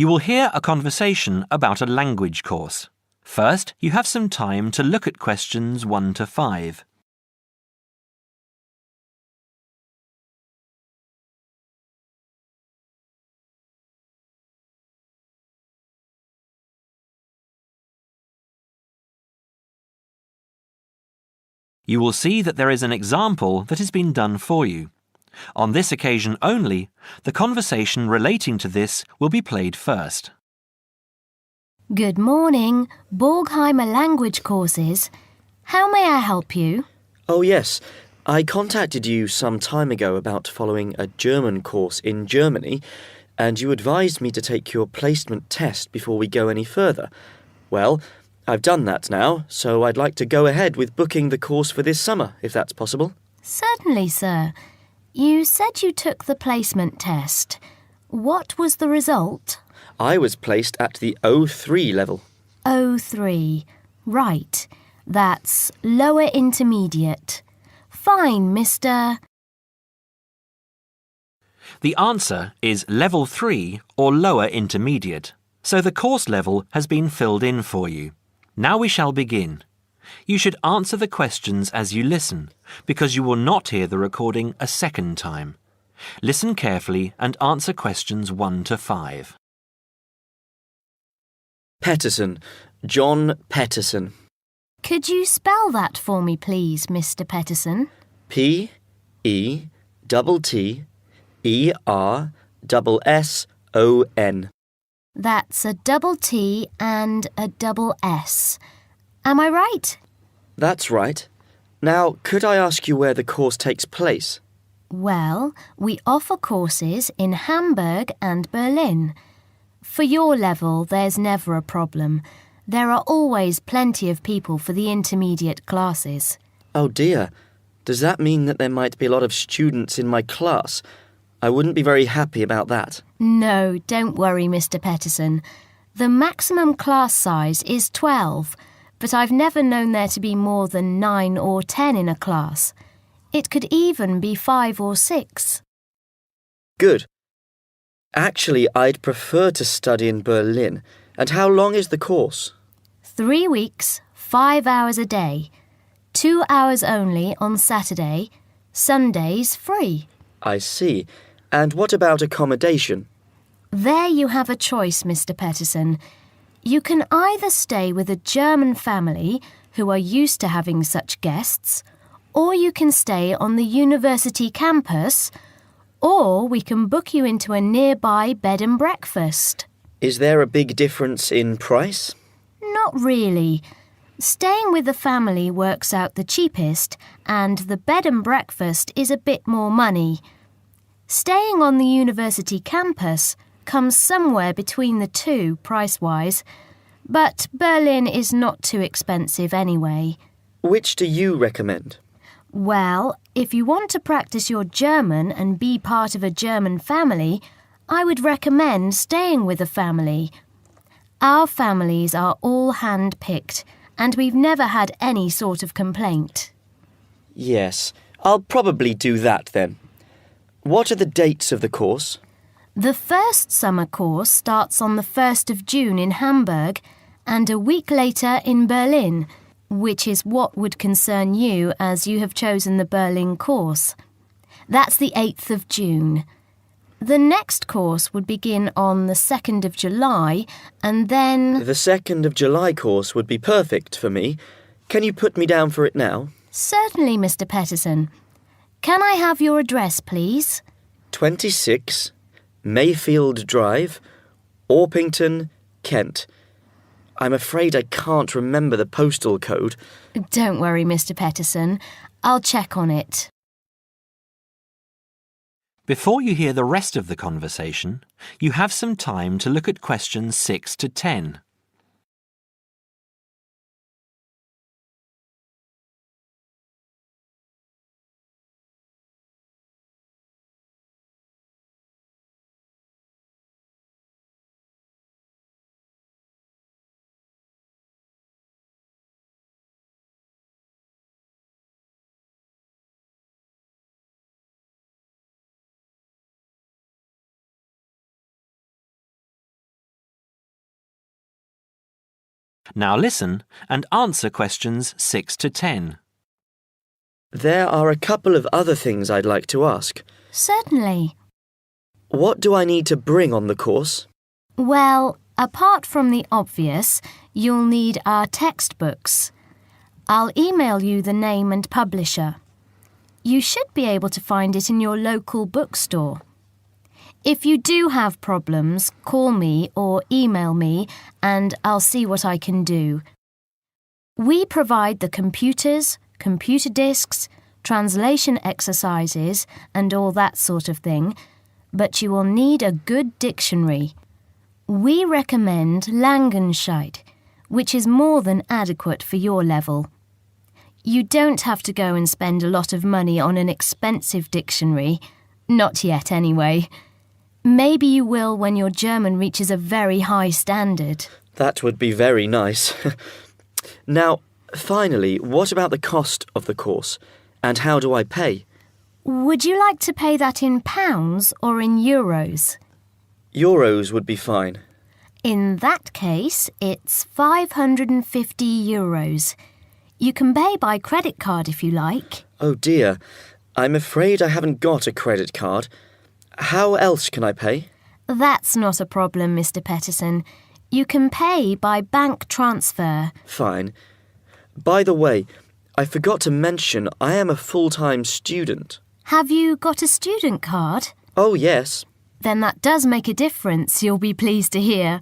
You will hear a conversation about a language course. First, you have some time to look at questions 1 to 5. You will see that there is an example that has been done for you. On this occasion only, the conversation relating to this will be played first. Good morning, Borgheimer Language Courses. How may I help you? Oh yes, I contacted you some time ago about following a German course in Germany, and you advised me to take your placement test before we go any further. Well, I've done that now, so I'd like to go ahead with booking the course for this summer, if that's possible. Certainly, sir. You said you took the placement test. What was the result? I was placed at the O3 level. O3. Right. That's lower intermediate. Fine, Mr. The answer is Level 3 or Lower Intermediate, so the course level has been filled in for you. Now we shall begin. You should answer the questions as you listen, because you will not hear the recording a second time. Listen carefully and answer questions 1 to 5. Peterson. John Peterson. Could you spell that for me, please, Mr. Peterson? P-E-T-T-E-R-S-S-O-N. That's a double T and a double S. Am I right? That's right. Now, could I ask you where the course takes place? Well, we offer courses in Hamburg and Berlin. For your level, there's never a problem. There are always plenty of people for the intermediate classes. Oh dear. Does that mean that there might be a lot of students in my class? I wouldn't be very happy about that. No, don't worry, Mr. Peterson. The maximum class size is 12, but I've never known there to be more than 9 or 10 in a class. It could even be 5 or 6. Good. Actually, I'd prefer to study in Berlin. And how long is the course? 3 weeks, 5 hours a day. 2 hours only on Saturday. Sundays free. I see. And what about accommodation? There you have a choice, Mr. Peterson. You can either stay with a German family who are used to having such guests, or you can stay on the university campus, or we can book you into a nearby bed and breakfast. Is there a big difference in price? Not really. Staying with the family works out the cheapest, and the bed and breakfast is a bit more money. Staying on the university campus comes somewhere between the two price-wise, but Berlin is not too expensive anyway. Which do you recommend? Well, if you want to practice your German and be part of a German family, I would recommend staying with a family. Our families are all hand-picked, and we've never had any sort of complaint. Yes, I'll probably do that then. What are the dates of the course? The first summer course starts on the 1st of June in Hamburg and a week later in Berlin, which is what would concern you as you have chosen the Berlin course. That's the 8th of June. The next course would begin on the 2nd of July and then... The 2nd of July course would be perfect for me. Can you put me down for it now? Certainly, Mr. Peterson. Can I have your address, please? 26 Mayfield Drive, Orpington, Kent. I'm afraid I can't remember the postal code. Don't worry, Mr. Peterson. I'll check on it. Before you hear the rest of the conversation, you have some time to look at questions 6 to 10. Now listen and answer questions 6 to 10. There are a couple of other things I'd like to ask. Certainly. What do I need to bring on the course? Well, apart from the obvious, you'll need our textbooks. I'll email you the name and publisher. You should be able to find it in your local bookstore. If you do have problems, call me or email me and I'll see what I can do. We provide the computers, computer disks, translation exercises and all that sort of thing, but you will need a good dictionary. We recommend Langenscheidt, which is more than adequate for your level. You don't have to go and spend a lot of money on an expensive dictionary. Not yet, anyway. Maybe you will when your German reaches a very high standard. That would be very nice. Now, finally, what about the cost of the course? And how do I pay? Would you like to pay that in pounds or in euros? Euros would be fine. In that case, it's 550 euros. You can pay by credit card if you like. Oh dear, I'm afraid I haven't got a credit card. How else can I pay? That's not a problem, Mr. Peterson. You can pay by bank transfer. Fine. By the way, I forgot to mention I am a full-time student. Have you got a student card? Oh yes. Then that does make a difference, you'll be pleased to hear.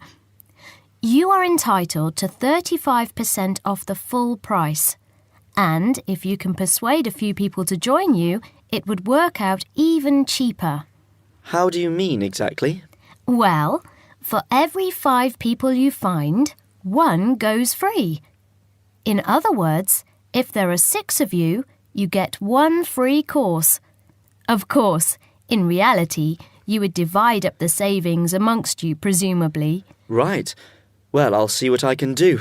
You are entitled to 35% off the full price. And if you can persuade a few people to join you, it would work out even cheaper. How do you mean exactly? Well, for every 5 people you find, 1 goes free. In other words, if there are 6 of you, you get 1 free course. Of course, in reality, you would divide up the savings amongst you, presumably. Right. Well, I'll see what I can do.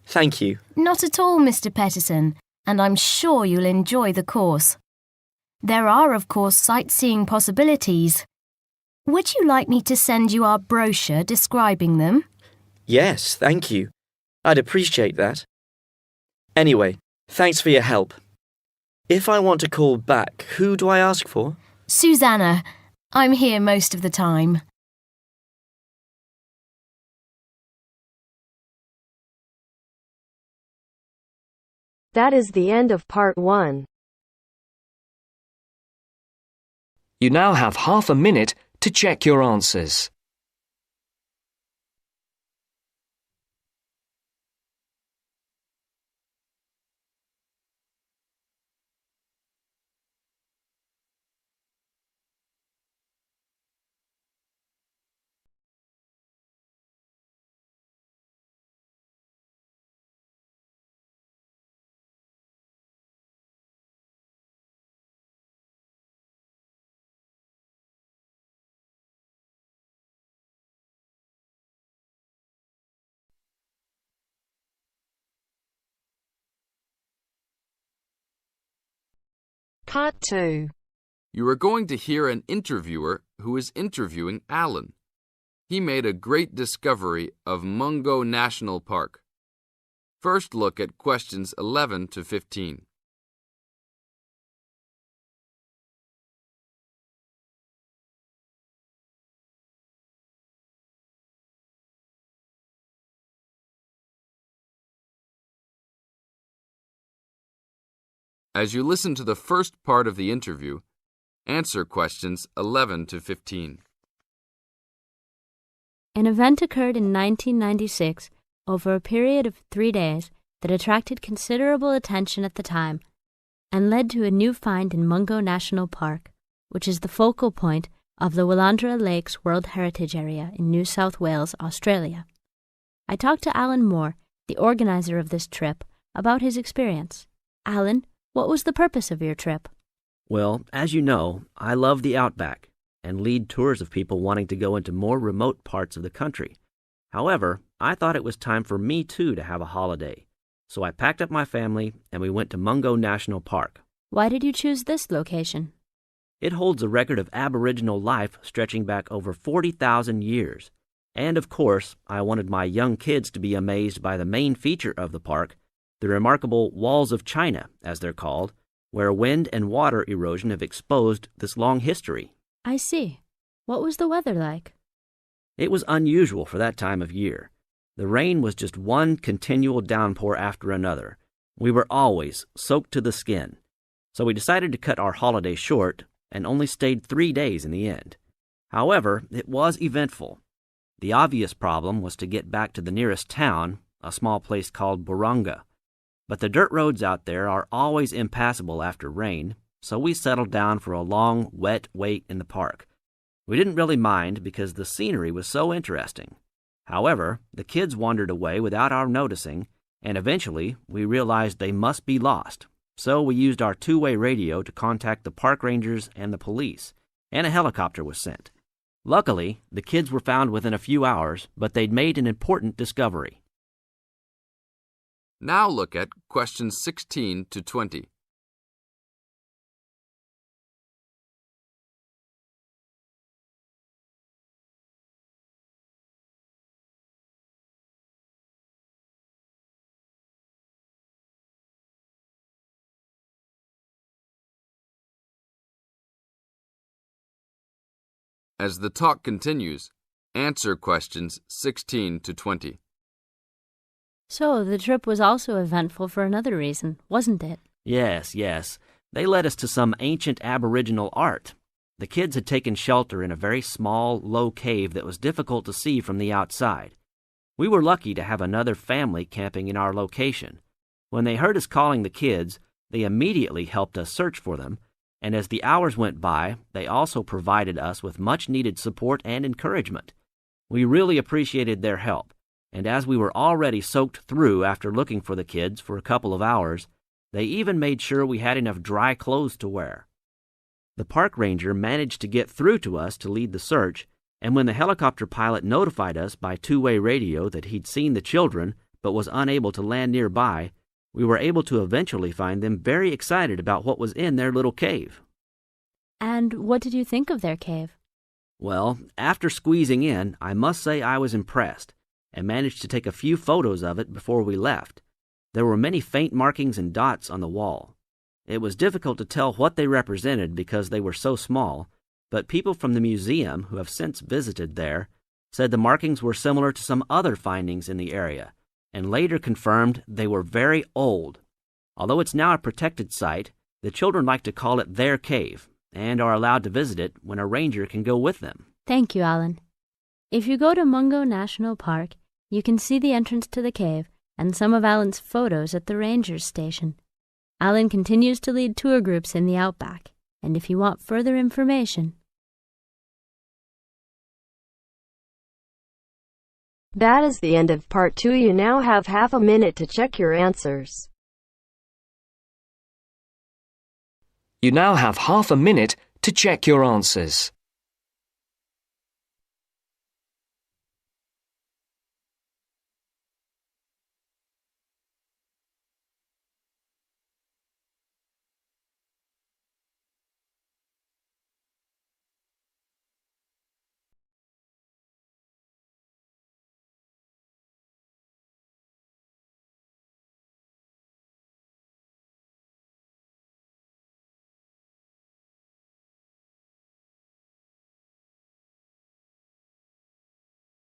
Thank you. Not at all, Mr. Peterson, and I'm sure you'll enjoy the course. There are, of course, sightseeing possibilities. Would you like me to send you our brochure describing them? Yes, thank you. I'd appreciate that. Anyway, thanks for your help. If I want to call back, who do I ask for? Susanna. I'm here most of the time. That is the end of part 1. You now have half a minute to check your answers. Part 2. You are going to hear an interviewer who is interviewing Alan. He made a great discovery of Mungo National Park. First look at questions 11 to 15. As you listen to the first part of the interview, answer questions 11 to 15. An event occurred in 1996 over a period of 3 days that attracted considerable attention at the time and led to a new find in Mungo National Park, which is the focal point of the Willandra Lakes World Heritage Area in New South Wales, Australia. I talked to Alan Moore, the organizer of this trip, about his experience. Alan, what was the purpose of your trip? Well, as you know, I love the outback and lead tours of people wanting to go into more remote parts of the country. However, I thought it was time for me too to have a holiday. So I packed up my family and we went to Mungo National Park. Why did you choose this location? It holds a record of Aboriginal life stretching back over 40,000 years. And of course, I wanted my young kids to be amazed by the main feature of the park, the remarkable Walls of China, as they're called, where wind and water erosion have exposed this long history. I see. What was the weather like? It was unusual for that time of year. The rain was just one continual downpour after another. We were always soaked to the skin. So we decided to cut our holiday short and only stayed 3 days in the end. However, it was eventful. The obvious problem was to get back to the nearest town, a small place called Buranga. But the dirt roads out there are always impassable after rain, so we settled down for a long, wet wait in the park. We didn't really mind because the scenery was so interesting. However, the kids wandered away without our noticing, and eventually we realized they must be lost. So we used our two-way radio to contact the park rangers and the police, and a helicopter was sent. Luckily, the kids were found within a few hours, but they'd made an important discovery. Now look at questions 16 to 20. As the talk continues, answer questions 16 to 20. So, the trip was also eventful for another reason, wasn't it? Yes. They led us to some ancient Aboriginal art. The kids had taken shelter in a very small, low cave that was difficult to see from the outside. We were lucky to have another family camping in our location. When they heard us calling the kids, they immediately helped us search for them, and as the hours went by, they also provided us with much-needed support and encouragement. We really appreciated their help, and as we were already soaked through after looking for the kids for a couple of hours, they even made sure we had enough dry clothes to wear. The park ranger managed to get through to us to lead the search, and when the helicopter pilot notified us by two-way radio that he'd seen the children but was unable to land nearby, we were able to eventually find them very excited about what was in their little cave. And what did you think of their cave? Well, after squeezing in, I must say I was impressed, and managed to take a few photos of it before we left. There were many faint markings and dots on the wall. It was difficult to tell what they represented because they were so small, but people from the museum who have since visited there said the markings were similar to some other findings in the area, and later confirmed they were very old. Although it's now a protected site, the children like to call it their cave, and are allowed to visit it when a ranger can go with them. Thank you, Alan. If you go to Mungo National Park, you can see the entrance to the cave and some of Alan's photos at the ranger's station. Alan continues to lead tour groups in the outback, and if you want further information... That is the end of part 2. You now have half a minute to check your answers. You now have half a minute to check your answers.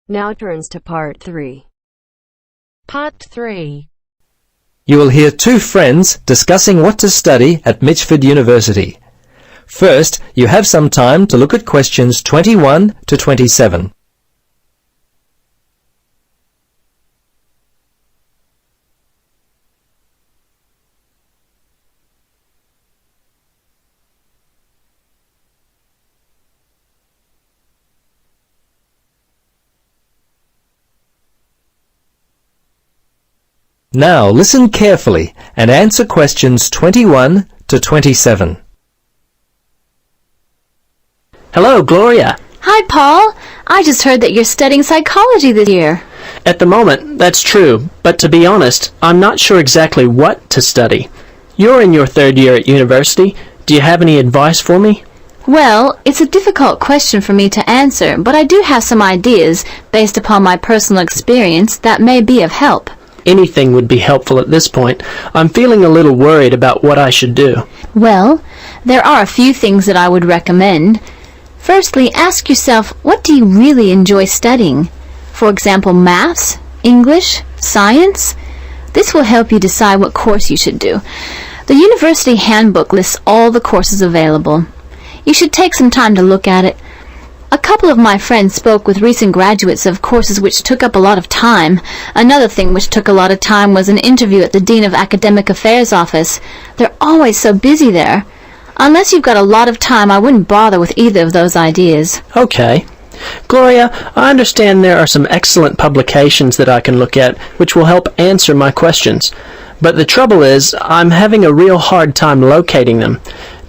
Now turns to part 3. Part 3. You will hear two friends discussing what to study at Mitchford University. First, you have some time to look at questions 21 to 27. Now listen carefully and answer questions 21 to 27. Hello, Gloria. Hi, Paul. I just heard that you're studying psychology this year. At the moment, that's true, but to be honest, I'm not sure exactly what to study. You're in your third year at university. Do you have any advice for me? Well, it's a difficult question for me to answer, but I do have some ideas, based upon my personal experience, that may be of help. Anything would be helpful at this point. I'm feeling a little worried about what I should do. Well, there are a few things that I would recommend. Firstly, ask yourself, what do you really enjoy studying? For example, maths, English, science? This will help you decide what course you should do. The university handbook lists all the courses available. You should take some time to look at it. A couple of my friends spoke with recent graduates of courses which took up a lot of time. Another thing which took a lot of time was an interview at the Dean of Academic Affairs office. They're always so busy there. Unless you've got a lot of time, I wouldn't bother with either of those ideas. Okay. Gloria, I understand there are some excellent publications that I can look at which will help answer my questions. But the trouble is, I'm having a real hard time locating them.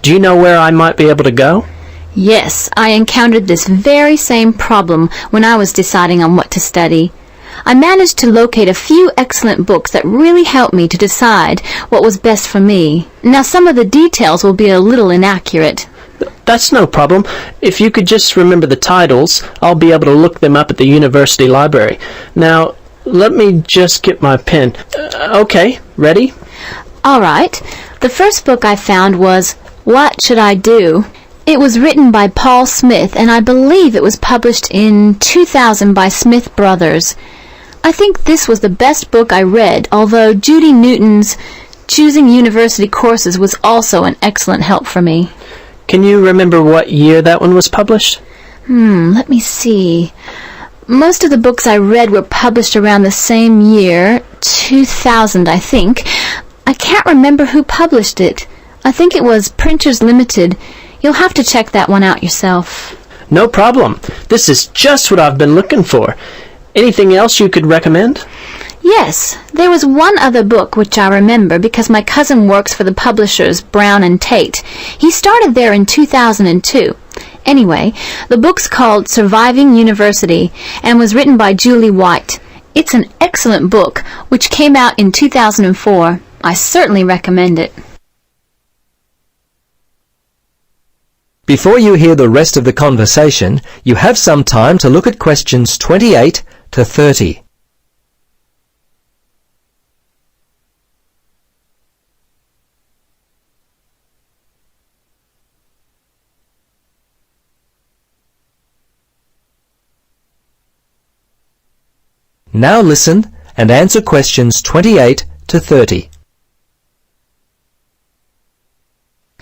Do you know where I might be able to go? Yes, I encountered this very same problem when I was deciding on what to study. I managed to locate a few excellent books that really helped me to decide what was best for me. Now, some of the details will be a little inaccurate. That's no problem. If you could just remember the titles, I'll be able to look them up at the university library. Now, let me just get my pen. Okay, ready? All right. The first book I found was What Should I Do? It was written by Paul Smith, and I believe it was published in 2000 by Smith Brothers. I think this was the best book I read, although Judy Newton's Choosing University Courses was also an excellent help for me. Can you remember what year that one was published? Let me see. Most of the books I read were published around the same year, 2000, I think. I can't remember who published it. I think it was Printers Limited. You'll have to check that one out yourself. No problem. This is just what I've been looking for. Anything else you could recommend? Yes, there was one other book which I remember because my cousin works for the publishers Brown and Tate. He started there in 2002. Anyway, the book's called Surviving University and was written by Julie White. It's an excellent book which came out in 2004. I certainly recommend it. Before you hear the rest of the conversation, you have some time to look at questions 28 to 30. Now listen and answer questions 28 to 30.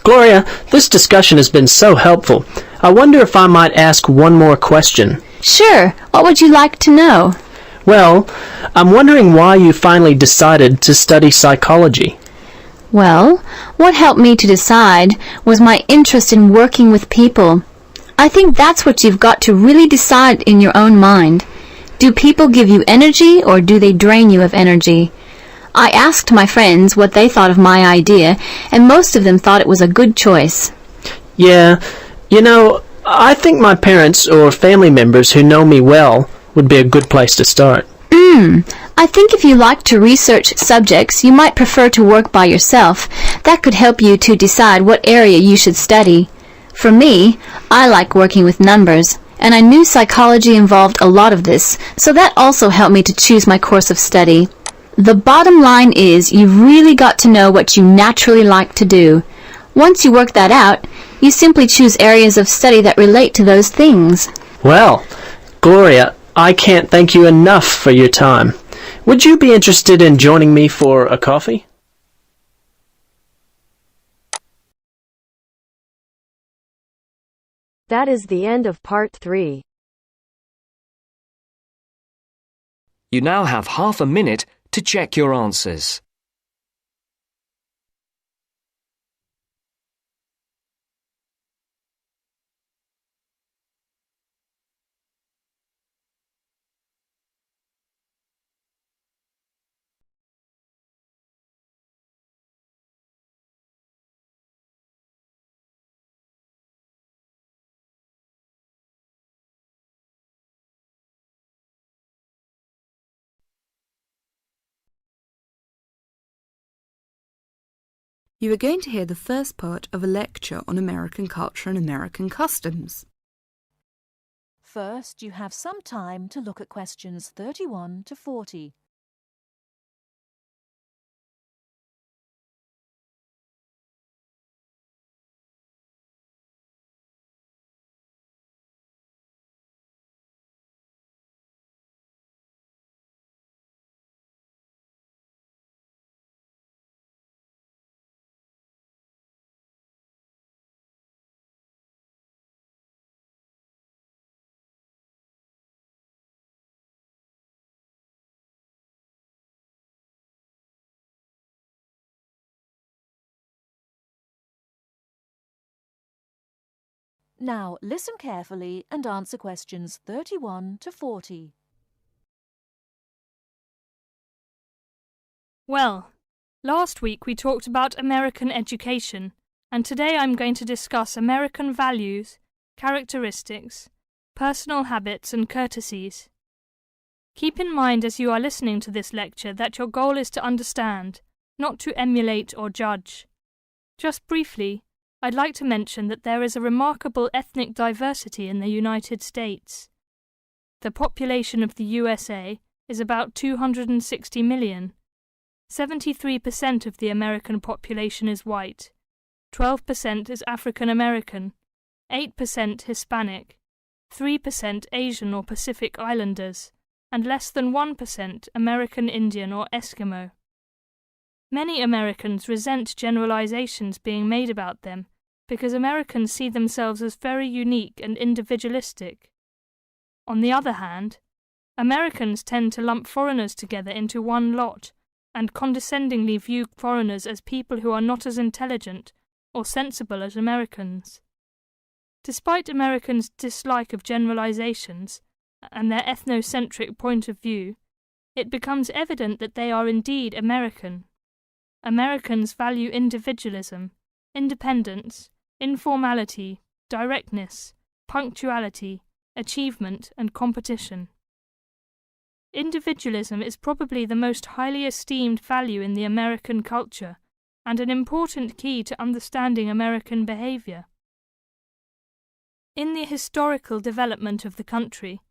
Gloria, this discussion has been so helpful. I wonder if I might ask one more question. Sure. What would you like to know? Well, I'm wondering why you finally decided to study psychology. Well, what helped me to decide was my interest in working with people. I think that's what you've got to really decide in your own mind. Do people give you energy or do they drain you of energy? I asked my friends what they thought of my idea, and most of them thought it was a good choice. Yeah, you know, I think my parents or family members who know me well would be a good place to start. I think if you like to research subjects, you might prefer to work by yourself. That could help you to decide what area you should study. For me, I like working with numbers, and I knew psychology involved a lot of this, so that also helped me to choose my course of study. The bottom line is you've really got to know what you naturally like to do. Once you work that out, you simply choose areas of study that relate to those things. Well, Gloria, I can't thank you enough for your time. Would you be interested in joining me for a coffee? That is the end of part 3. You now have half a minute to check your answers. You are going to hear the first part of a lecture on American culture and American customs. First, you have some time to look at questions 31 to 40. Now listen carefully and answer questions 31 to 40. Well, last week we talked about American education, and today I'm going to discuss American values, characteristics, personal habits and courtesies. Keep in mind as you are listening to this lecture that your goal is to understand, not to emulate or judge. Just briefly, I'd like to mention that there is a remarkable ethnic diversity in the United States. The population of the USA is about 260 million. 73% of the American population is white, 12% is African American, 8% Hispanic, 3% Asian or Pacific Islanders, and less than 1% American Indian or Eskimo. Many Americans resent generalizations being made about them because Americans see themselves as very unique and individualistic. On the other hand, Americans tend to lump foreigners together into one lot and condescendingly view foreigners as people who are not as intelligent or sensible as Americans. Despite Americans' dislike of generalizations and their ethnocentric point of view, it becomes evident that they are indeed American. Americans value individualism, independence, informality, directness, punctuality, achievement, and competition. Individualism is probably the most highly esteemed value in the American culture and an important key to understanding American behavior. In the historical development of the country,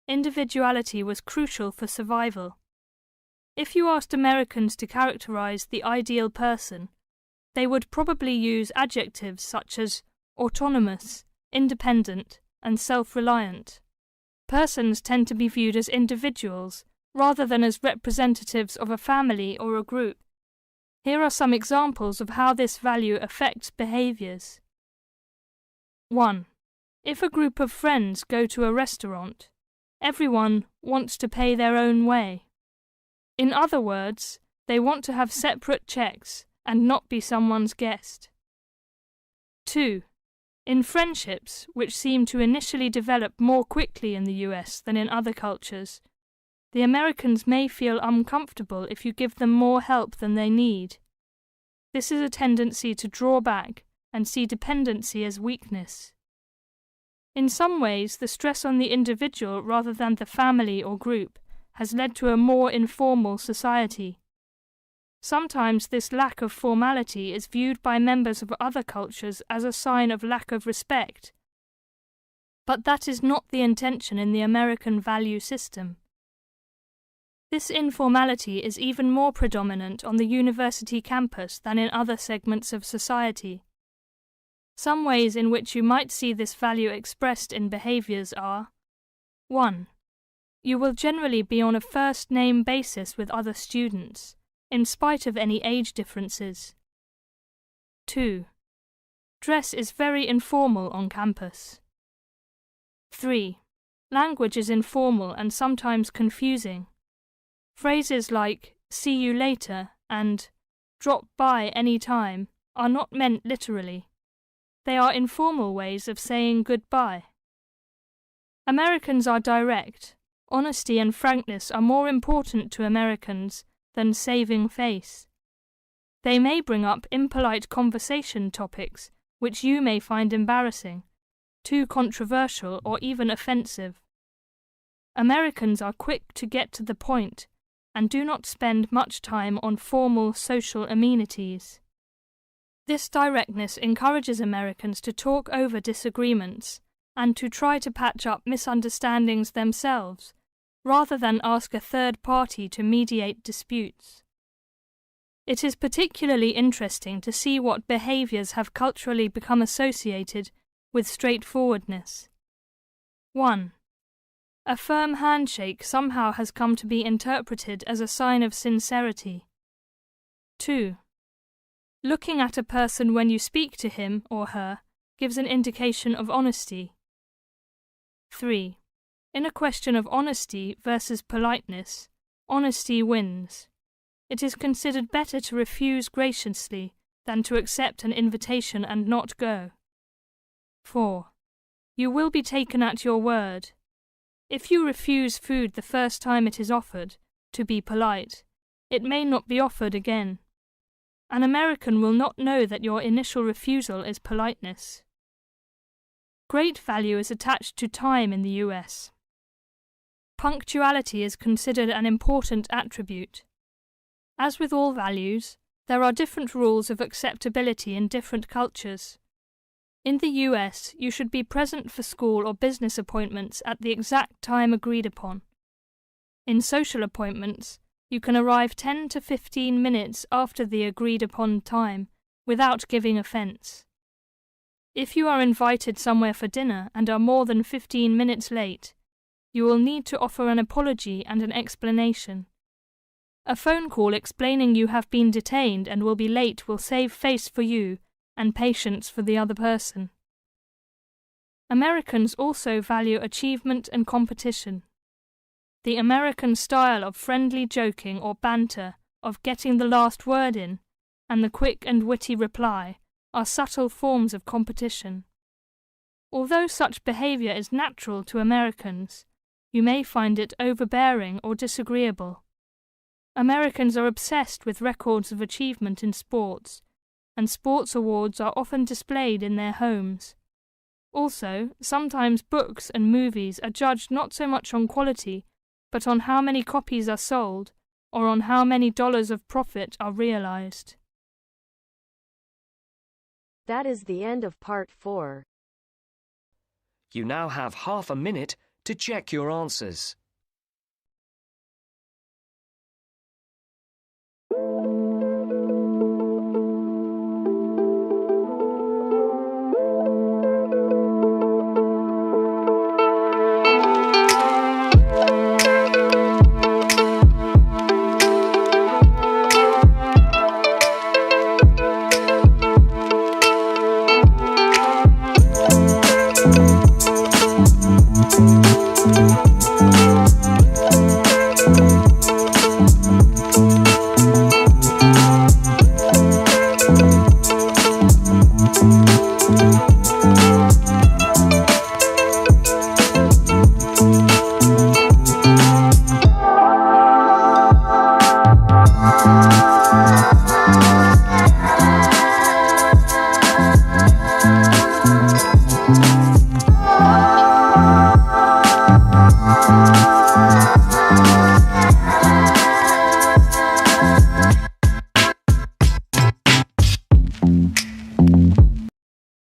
individuality was crucial for survival. If you asked Americans to characterize the ideal person, they would probably use adjectives such as autonomous, independent, and self-reliant. Persons tend to be viewed as individuals rather than as representatives of a family or a group. Here are some examples of how this value affects behaviors. 1. If a group of friends go to a restaurant, everyone wants to pay their own way. In other words, they want to have separate checks and not be someone's guest. 2. In friendships, which seem to initially develop more quickly in the US than in other cultures, the Americans may feel uncomfortable if you give them more help than they need. This is a tendency to draw back and see dependency as weakness. In some ways, the stress on the individual rather than the family or group has led to a more informal society. Sometimes this lack of formality is viewed by members of other cultures as a sign of lack of respect. But that is not the intention in the American value system. This informality is even more predominant on the university campus than in other segments of society. Some ways in which you might see this value expressed in behaviors are: 1. You will generally be on a first-name basis with other students, in spite of any age differences. 2. Dress is very informal on campus. 3. Language is informal and sometimes confusing. Phrases like "see you later" and "drop by any time" are not meant literally. They are informal ways of saying goodbye. Americans are direct. Honesty and frankness are more important to Americans than saving face. They may bring up impolite conversation topics which you may find embarrassing, too controversial or even offensive. Americans are quick to get to the point and do not spend much time on formal social amenities. This directness encourages Americans to talk over disagreements and to try to patch up misunderstandings themselves, rather than ask a third party to mediate disputes. It is particularly interesting to see what behaviours have culturally become associated with straightforwardness. 1. A firm handshake somehow has come to be interpreted as a sign of sincerity. 2. Looking at a person when you speak to him or her gives an indication of honesty. 3. In a question of honesty versus politeness, honesty wins. It is considered better to refuse graciously than to accept an invitation and not go. 4. You will be taken at your word. If you refuse food the first time it is offered, to be polite, it may not be offered again. An American will not know that your initial refusal is politeness. Great value is attached to time in the US. Punctuality is considered an important attribute. As with all values, there are different rules of acceptability in different cultures. In the US, you should be present for school or business appointments at the exact time agreed upon. In social appointments, you can arrive 10 to 15 minutes after the agreed upon time without giving offence. If you are invited somewhere for dinner and are more than 15 minutes late, you will need to offer an apology and an explanation. A phone call explaining you have been detained and will be late will save face for you and patience for the other person. Americans also value achievement and competition. The American style of friendly joking or banter, of getting the last word in, and the quick and witty reply are subtle forms of competition. Although such behaviour is natural to Americans, you may find it overbearing or disagreeable. Americans are obsessed with records of achievement in sports, and sports awards are often displayed in their homes. Also, sometimes books and movies are judged not so much on quality, but on how many copies are sold, or on how many dollars of profit are realized. That is the end of part 4. You now have half a minute to check your answers.